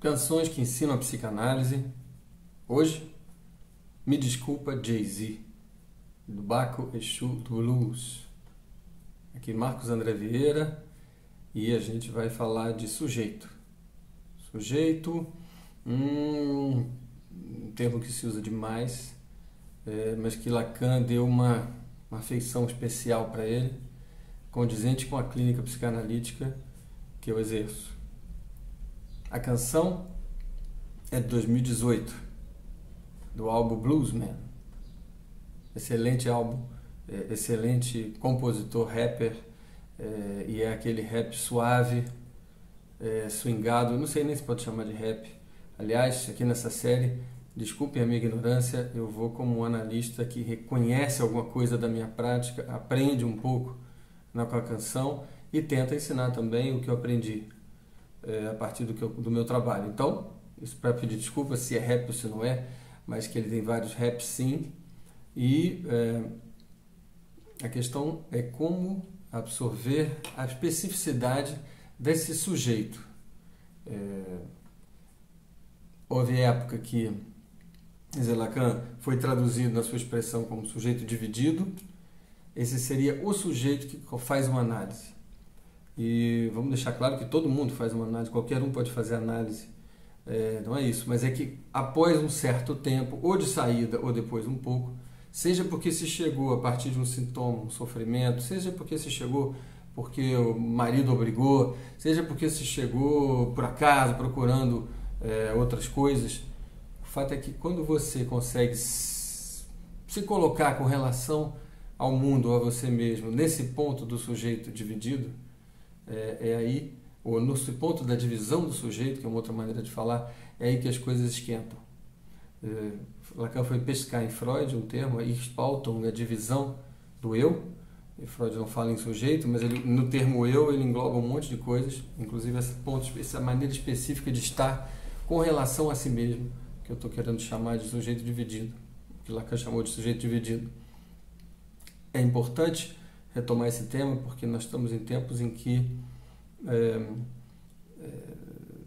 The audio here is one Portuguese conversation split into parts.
Canções que ensinam a psicanálise. Hoje, Me Desculpa, Jay-Z, do Baco Exu do Blues. Aqui Marcos André Vieira e a gente vai falar de sujeito. Sujeito, um termo que se usa demais, mas que Lacan deu uma afeição especial para ele, condizente com a clínica psicanalítica que eu exerço. A canção é de 2018, do álbum Bluesman. Excelente álbum, excelente compositor, rapper, e é aquele rap suave, swingado, não sei nem se pode chamar de rap. Aliás, aqui nessa série, desculpem a minha ignorância, eu vou como um analista que reconhece alguma coisa da minha prática, aprende um pouco com a canção e tenta ensinar também o que eu aprendi a partir do meu trabalho. Então, isso para pedir desculpa se é rap ou se não é, mas que ele tem vários raps sim, e a questão é como absorver a especificidade desse sujeito. Houve época que Lacan foi traduzido na sua expressão como sujeito dividido. Esse seria o sujeito que faz uma análise. E vamos deixar claro que todo mundo faz uma análise, qualquer um pode fazer análise, não é isso, mas é que após um certo tempo, ou de saída ou depois um pouco, seja porque se chegou a partir de um sintoma, um sofrimento, seja porque se chegou porque o marido obrigou, seja porque se chegou por acaso procurando outras coisas, o fato é que quando você consegue se colocar com relação ao mundo ou a você mesmo nesse ponto do sujeito dividido, aí, ou no ponto da divisão do sujeito, que é uma outra maneira de falar, é aí que as coisas esquentam. Lacan foi pescar em Freud um termo, Spaltung, a divisão do eu. E Freud não fala em sujeito, mas no termo eu ele engloba um monte de coisas, inclusive essa maneira específica de estar com relação a si mesmo, que eu estou querendo chamar de sujeito dividido, que Lacan chamou de sujeito dividido. É importante retomar esse tema porque nós estamos em tempos em que,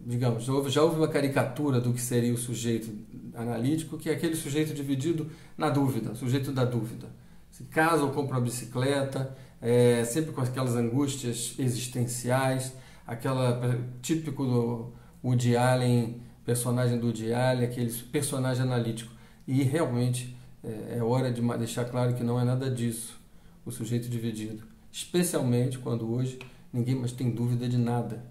digamos, já houve uma caricatura do que seria o sujeito analítico, que é aquele sujeito dividido na dúvida, o sujeito da dúvida. Se casa ou compra uma bicicleta, sempre com aquelas angústias existenciais, aquela típico do Woody Allen, personagem do Woody Allen, aquele personagem analítico. E realmente é hora de deixar claro que não é nada disso, o sujeito dividido. Especialmente quando hoje ninguém mais tem dúvida de nada.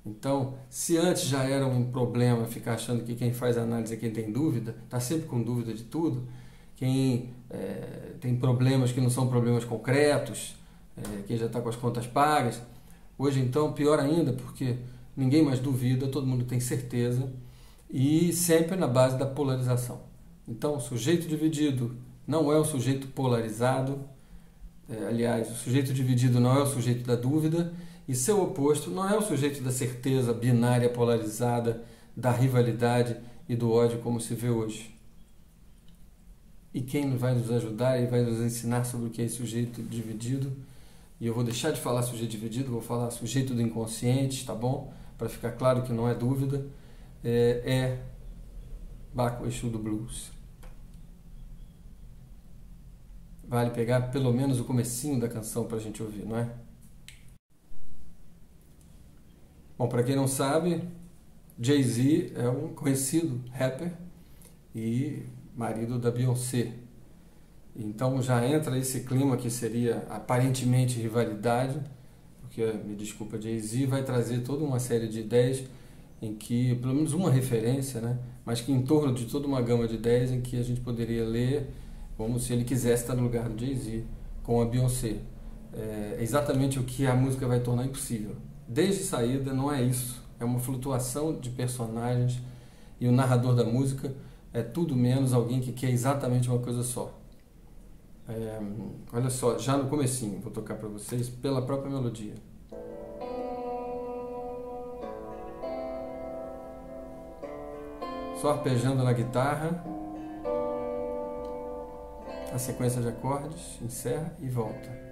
Então, se antes já era um problema ficar achando que quem faz análise é quem tem dúvida, está sempre com dúvida de tudo, quem tem problemas que não são problemas concretos, quem já está com as contas pagas, hoje então pior ainda, porque ninguém mais duvida, todo mundo tem certeza, e sempre na base da polarização. Então, o sujeito dividido não é o sujeito polarizado, aliás, o sujeito dividido não é o sujeito da dúvida, e seu oposto não é o sujeito da certeza binária, polarizada, da rivalidade e do ódio como se vê hoje. E quem vai nos ajudar e vai nos ensinar sobre o que é esse sujeito dividido, e eu vou deixar de falar sujeito dividido, vou falar sujeito do inconsciente, tá bom? Para ficar claro que não é dúvida, é Baco Exu do Blues. Vale pegar pelo menos o comecinho da canção para a gente ouvir, não é? Bom, para quem não sabe, Jay-Z é um conhecido rapper e marido da Beyoncé. Então já entra esse clima que seria aparentemente rivalidade, porque, me desculpa, Jay-Z vai trazer toda uma série de ideias em que, pelo menos uma referência, né? Mas que em torno de toda uma gama de ideias em que a gente poderia ler como se ele quisesse estar no lugar do Jay-Z com a Beyoncé. É exatamente o que a música vai tornar impossível. Desde saída não é isso, é uma flutuação de personagens e o narrador da música é tudo menos alguém que quer exatamente uma coisa só. Olha só, já no comecinho, vou tocar para vocês pela própria melodia. Só arpejando na guitarra, a sequência de acordes, encerra e volta.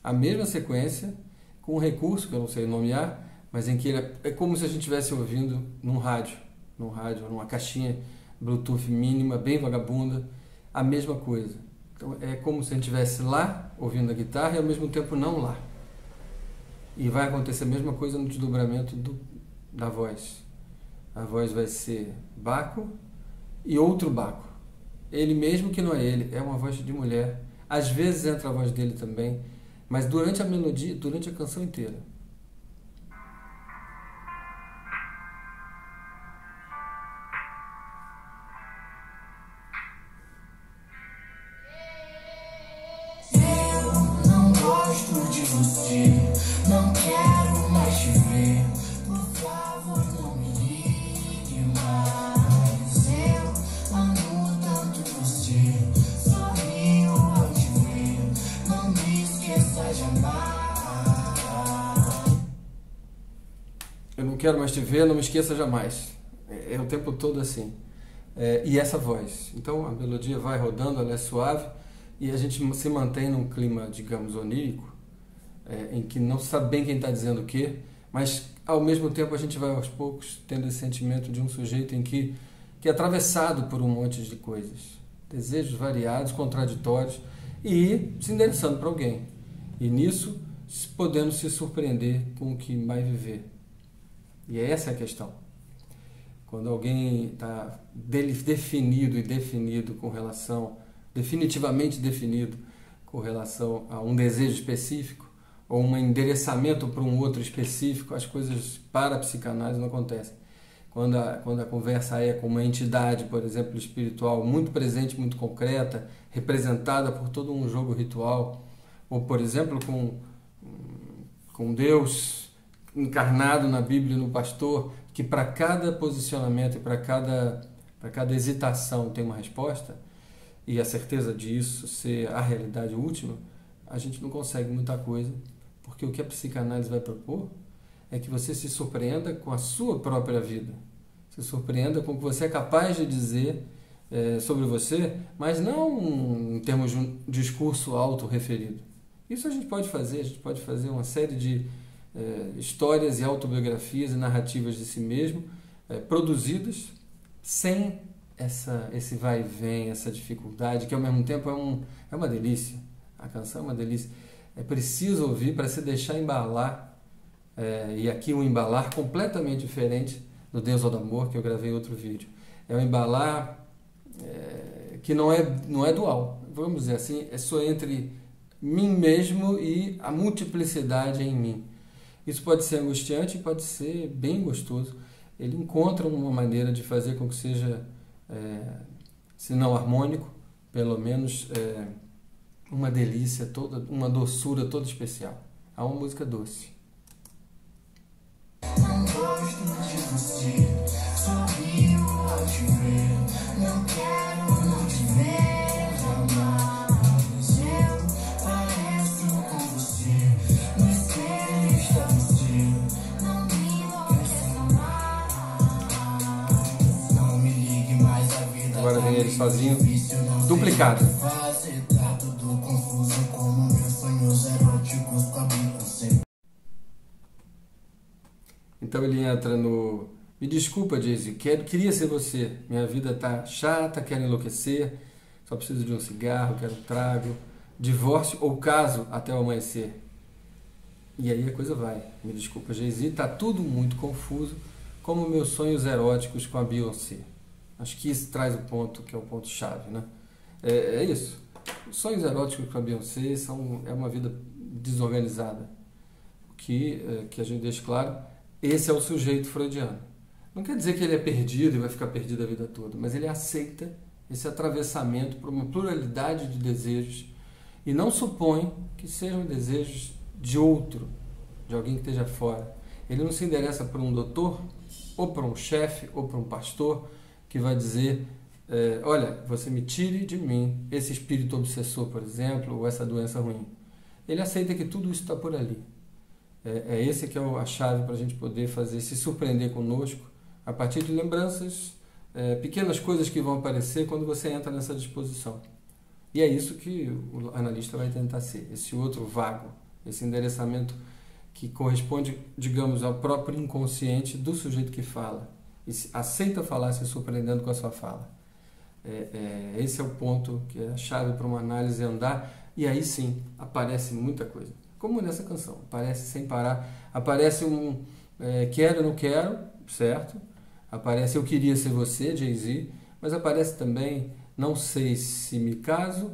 a mesma sequência, com um recurso que eu não sei nomear, mas em que ele é como se a gente estivesse ouvindo num rádio, numa caixinha Bluetooth mínima, bem vagabunda, a mesma coisa. Então é como se a gente estivesse lá, ouvindo a guitarra, e ao mesmo tempo não lá. E vai acontecer a mesma coisa no desdobramento da voz. A voz vai ser Baco e outro Baco. Ele mesmo que não é ele, é uma voz de mulher. Às vezes entra a voz dele também, mas durante a melodia, durante a canção inteira. Eu não gosto de você, não quero mais te ver. Por favor, não me ligue mais. Eu amo tanto você, sorrio ao te ver. Não me esqueça jamais. Eu não quero mais te ver, não me esqueça jamais. É o tempo todo assim. E essa voz. Então a melodia vai rodando, ela é suave e a gente se mantém num clima, digamos, onírico, em que não se sabe bem quem está dizendo o quê, mas ao mesmo tempo a gente vai aos poucos tendo esse sentimento de um sujeito em que é atravessado por um monte de coisas, desejos variados, contraditórios, e se endereçando para alguém. E nisso podendo se surpreender com o que vai viver. E essa é a questão. Quando alguém está definitivamente definido com relação a um desejo específico ou um endereçamento para um outro específico, as coisas para a psicanálise não acontecem. Quando a conversa é com uma entidade, por exemplo, espiritual, muito presente, muito concreta, representada por todo um jogo ritual, ou, por exemplo, com Deus encarnado na Bíblia, no pastor, que para cada posicionamento e para cada hesitação tem uma resposta, e a certeza disso ser a realidade última, a gente não consegue muita coisa, porque o que a psicanálise vai propor é que você se surpreenda com a sua própria vida, se surpreenda com o que você é capaz de dizer sobre você, mas não em termos de um discurso autorreferido. Isso a gente pode fazer uma série de histórias e autobiografias e narrativas de si mesmo, produzidas sem esse vai e vem, essa dificuldade, que ao mesmo tempo é uma delícia. A canção é uma delícia. É preciso ouvir para se deixar embalar, e aqui um embalar completamente diferente do Deus ao do Amor, que eu gravei em outro vídeo. É um embalar que não é dual, vamos dizer assim, é só entre mim mesmo e a multiplicidade em mim. Isso pode ser angustiante e pode ser bem gostoso. Ele encontra uma maneira de fazer com que seja, se não harmônico, pelo menos uma delícia, uma doçura toda especial. Há uma música doce. Não gosto de você, sorrio ao te ver. Não quero não te ver jamais. Eu pareço com você, no espelho está você. Não me enlouqueça mais. Não me ligue mais, a vida. Agora vem ele sozinho, difícil, não duplicado. sei o que fazer, tá tudo confuso, como meus sonhos eróticos cobrem você. Então ele entra no... Me desculpa, Jay-Z, queria ser você. Minha vida tá chata, quero enlouquecer, só preciso de um cigarro, quero um trago, divórcio ou caso até o amanhecer. E aí a coisa vai. Me desculpa, Jay-Z, tá tudo muito confuso, como meus sonhos eróticos com a Beyoncé. Acho que isso traz o ponto, que é o ponto-chave, né? É isso. Os sonhos eróticos com a Beyoncé é uma vida desorganizada. Que a gente deixa claro, esse é o sujeito freudiano. Não quer dizer que ele é perdido e vai ficar perdido a vida toda, mas ele aceita esse atravessamento por uma pluralidade de desejos e não supõe que sejam desejos de outro, de alguém que esteja fora. Ele não se endereça para um doutor, ou para um chefe, ou para um pastor, que vai dizer, olha, você me tire de mim esse espírito obsessor, por exemplo, ou essa doença ruim. Ele aceita que tudo isso está por ali. Esse que é a chave para a gente poder se surpreender conosco, a partir de lembranças, pequenas coisas que vão aparecer quando você entra nessa disposição. E é isso que o analista vai tentar ser, esse outro vago, esse endereçamento que corresponde, digamos, ao próprio inconsciente do sujeito que fala. E aceita falar se surpreendendo com a sua fala. Esse é o ponto que é a chave para uma análise andar, e aí sim aparece muita coisa. Como nessa canção, aparece sem parar, aparece quero, não quero, certo? Aparece eu queria ser você, Jay-Z, mas aparece também não sei se me caso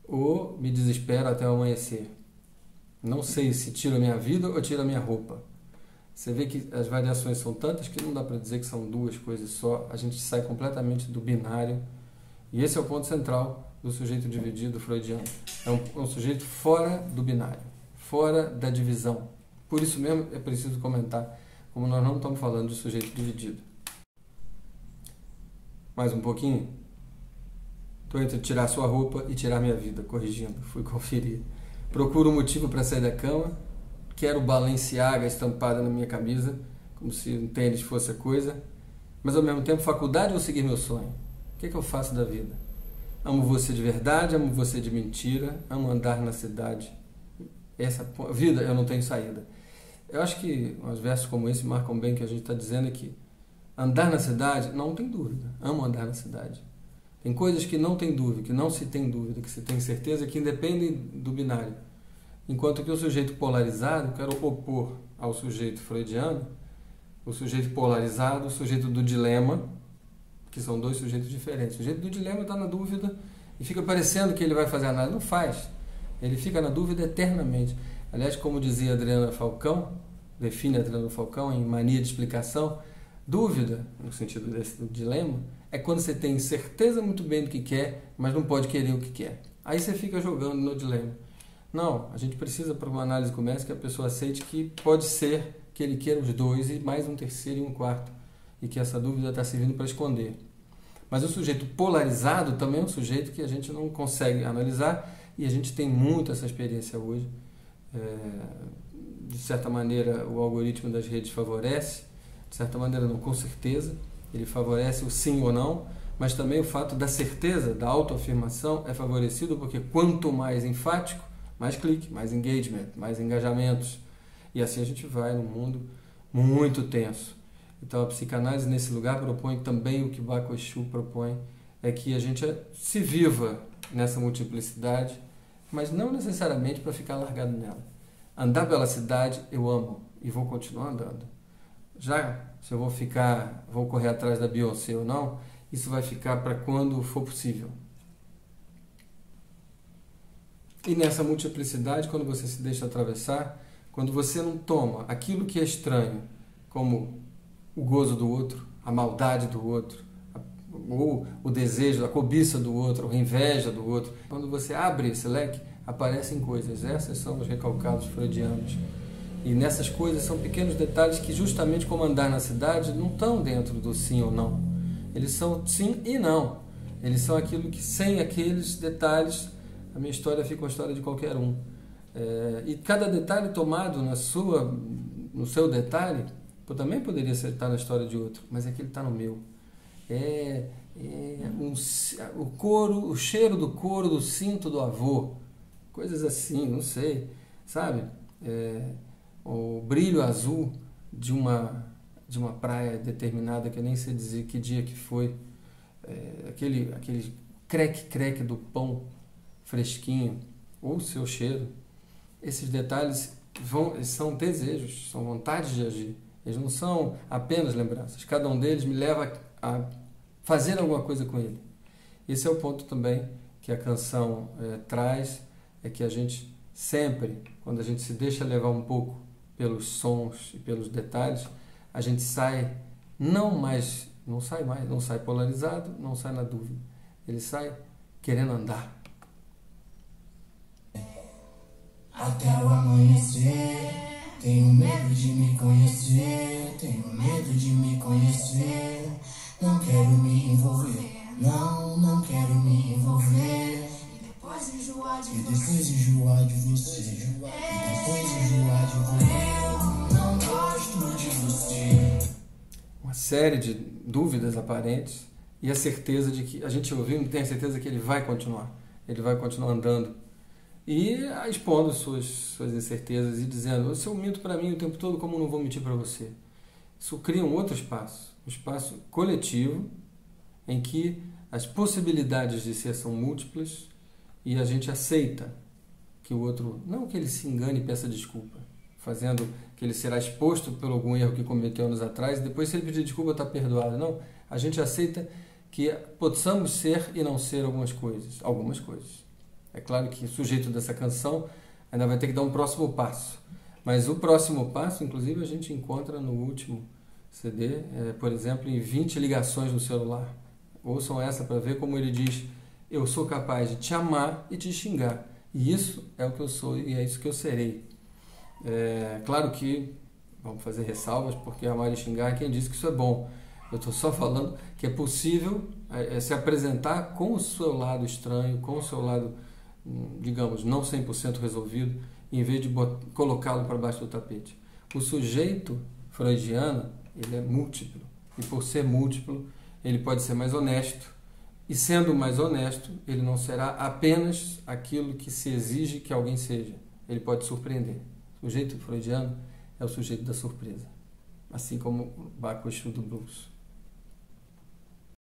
ou me desespero até o amanhecer. Não sei se tiro a minha vida ou tiro a minha roupa. Você vê que as variações são tantas que não dá para dizer que são duas coisas só. A gente sai completamente do binário. E esse é o ponto central do sujeito dividido freudiano. É um sujeito fora do binário, fora da divisão. Por isso mesmo é preciso comentar, como nós não estamos falando de sujeito dividido. Mais um pouquinho? Estou entre tirar sua roupa e tirar minha vida, corrigindo, fui conferir. Procuro um motivo para sair da cama, quero Balenciaga estampada na minha camisa, como se um tênis fosse a coisa, mas ao mesmo tempo faculdade ou seguir meu sonho? O que eu faço da vida? Amo você de verdade, amo você de mentira, amo andar na cidade. Essa vida eu não tenho saída. Eu acho que uns versos como esse marcam bem o que a gente está dizendo aqui. Andar na cidade, não tem dúvida, amo andar na cidade. Tem coisas que não tem dúvida, que não se tem dúvida, que se tem certeza, que independem do binário. Enquanto que o sujeito polarizado, quero opor ao sujeito freudiano, o sujeito polarizado, o sujeito do dilema, que são dois sujeitos diferentes. O sujeito do dilema está na dúvida e fica parecendo que ele vai fazer análise. Não faz. Ele fica na dúvida eternamente. Aliás, como dizia Adriana Falcão, define Adriana Falcão em Mania de Explicação, dúvida, no sentido desse dilema, é quando você tem certeza muito bem do que quer, mas não pode querer o que quer. Aí você fica jogando no dilema. Não, a gente precisa, para uma análise como essa, que a pessoa aceite que pode ser que ele queira os dois e mais um terceiro e um quarto, e que essa dúvida está servindo para esconder. Mas o sujeito polarizado também é um sujeito que a gente não consegue analisar, e a gente tem muito essa experiência hoje. De certa maneira, o algoritmo das redes favorece, de certa maneira não, com certeza, ele favorece o sim ou não, mas também o fato da certeza, da autoafirmação é favorecido porque quanto mais enfático, mais clique, mais engagement, mais engajamentos. E assim a gente vai num mundo muito tenso. Então a psicanálise nesse lugar propõe também o que Baco Exu propõe, é que a gente se viva nessa multiplicidade, mas não necessariamente para ficar largado nela. Andar pela cidade eu amo e vou continuar andando. Já se eu vou correr atrás da Beyoncé ou não, isso vai ficar para quando for possível. E nessa multiplicidade, quando você se deixa atravessar, quando você não toma aquilo que é estranho, como o gozo do outro, a maldade do outro, ou o desejo, a cobiça do outro, a inveja do outro, quando você abre esse leque, aparecem coisas. Essas são os recalcados freudianos. E nessas coisas são pequenos detalhes que, justamente como andar na cidade, não estão dentro do sim ou não. Eles são sim e não. Eles são aquilo que, sem aqueles detalhes, a minha história fica uma história de qualquer um. E cada detalhe tomado no seu detalhe, também poderia estar na história de outro, mas aquele está no meu. O cheiro do couro do cinto do avô, coisas assim, não sei, sabe? O brilho azul de uma praia determinada, que eu nem sei dizer que dia que foi, aquele creque do pão fresquinho, ou o seu cheiro. Esses detalhes são desejos, são vontades de agir. Eles não são apenas lembranças. Cada um deles me leva a fazer alguma coisa com ele. Esse é o ponto também que a canção traz, é que a gente sempre, quando a gente se deixa levar um pouco pelos sons e pelos detalhes, a gente não sai polarizado, não sai na dúvida. Ele sai querendo andar. Até o amanhecer, tenho medo de me conhecer, tenho medo de me conhecer. Não quero me envolver, não quero me envolver. E depois enjoar de você, eu não gosto de você. Uma série de dúvidas aparentes e a certeza de que a gente ouvindo tem a certeza que ele vai continuar andando. e expondo suas incertezas e dizendo: se eu minto para mim o tempo todo, como não vou mentir para você? Isso cria um outro espaço, um espaço coletivo, em que as possibilidades de ser são múltiplas e a gente aceita que o outro, não que ele se engane e peça desculpa, fazendo que ele será exposto por algum erro que cometeu anos atrás, e depois, se ele pedir desculpa, está perdoado. Não, a gente aceita que possamos ser e não ser algumas coisas. É claro que o sujeito dessa canção ainda vai ter que dar um próximo passo, mas o próximo passo, inclusive, a gente encontra no último CD, por exemplo, em 20 ligações no celular. Ouçam essa para ver como ele diz: eu sou capaz de te amar e te xingar, e isso é o que eu sou e é isso que eu serei. Claro que vamos fazer ressalvas, porque amar e xingar, quem disse que isso é bom? Eu estou só falando que é possível se apresentar com o seu lado estranho, com o seu lado, digamos, não 100% resolvido, em vez de colocá-lo para baixo do tapete. O sujeito freudiano, ele é múltiplo, e por ser múltiplo, ele pode ser mais honesto, e sendo mais honesto, ele não será apenas aquilo que se exige que alguém seja. Ele pode surpreender. O sujeito freudiano é o sujeito da surpresa, assim como o Baco Exu do blues.